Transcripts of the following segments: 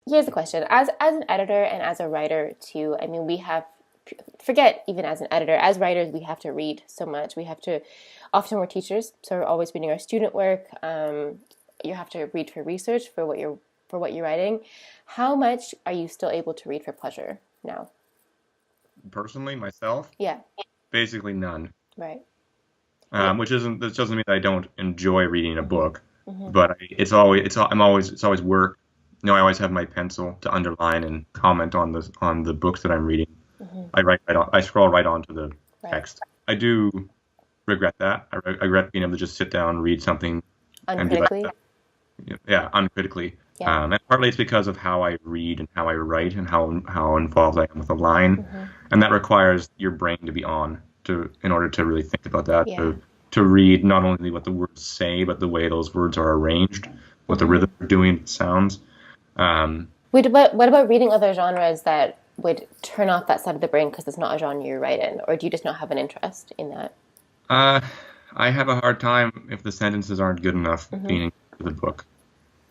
here's the question. As an editor and as a writer too, I mean, we have forget even as an editor, as writers, we have to read so much. We have to often we're teachers, so we're always reading our student work. You have to read for research for what you're writing. How much are you still able to read for pleasure now? Personally, myself, Yeah, basically none. right. And Which isn't This doesn't mean that I don't enjoy reading a mm-hmm, book, mm-hmm, but it's always work. I always have my pencil to underline and comment on the books that I'm reading. mm-hmm, I scroll right onto the right. text. I do regret that. I regret being able to just sit down, read something, and be like, Uncritically, yeah, uncritically. yeah. And partly it's because of how I read and how I write and how involved I am with a line, Mm-hmm, and that requires your brain to be on in order to really think about that, yeah. to read not only what the words say, but the way those words are arranged, what the Mm-hmm. rhythm are doing, the sounds. Um, What about reading other genres that would turn off that side of the brain because it's not a genre you write in, or do you just not have an interest in that? uh, I have a hard time if the sentences aren't good enough Mm-hmm. being into the book.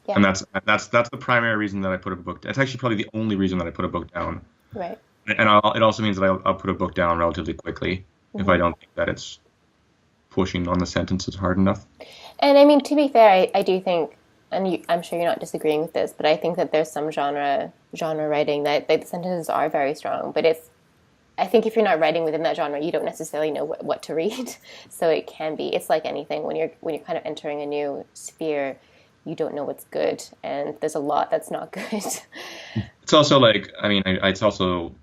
Yeah, And that's the primary reason that I put a book. That's actually probably the only reason that I put a book down. right. And it also means that I'll put a book down relatively quickly if I Mm-hmm. don't think that it's pushing on the sentences hard enough. And I mean, to be fair, I do think, and I'm sure you're not disagreeing with this, but I think that there's some genre writing that the sentences are very strong, but it's I think if you're not writing within that genre, you don't necessarily know what to read. So it can be. It's like anything when you're kind of entering a new sphere, you don't know what's good, and there's a lot that's not good. It's also like, I mean, it's also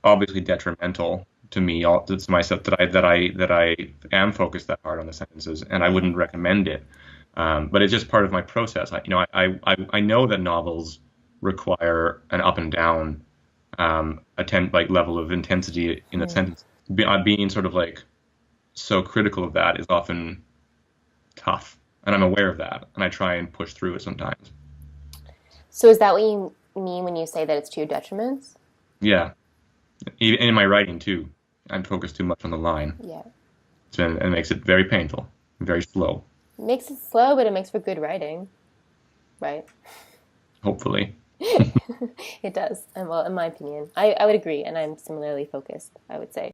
obviously detrimental to me, to myself, that I am focused that hard on the sentences, and I Yeah. wouldn't recommend it. But it's just part of my process. I know that novels require an up and down like level of intensity in the Mm. sentence. Being sort of like so critical of that is often tough, and I'm aware of that, and I try and push through it sometimes. So is that what you mean when you say that it's to your detriments? Yeah, even in my writing too, I'm focused too much on the line, Yeah. so, and it makes it very painful, very slow. It makes it slow, but it makes for good writing, right? Hopefully. It does. And well, in my opinion, I would agree, and I'm similarly focused, I would say.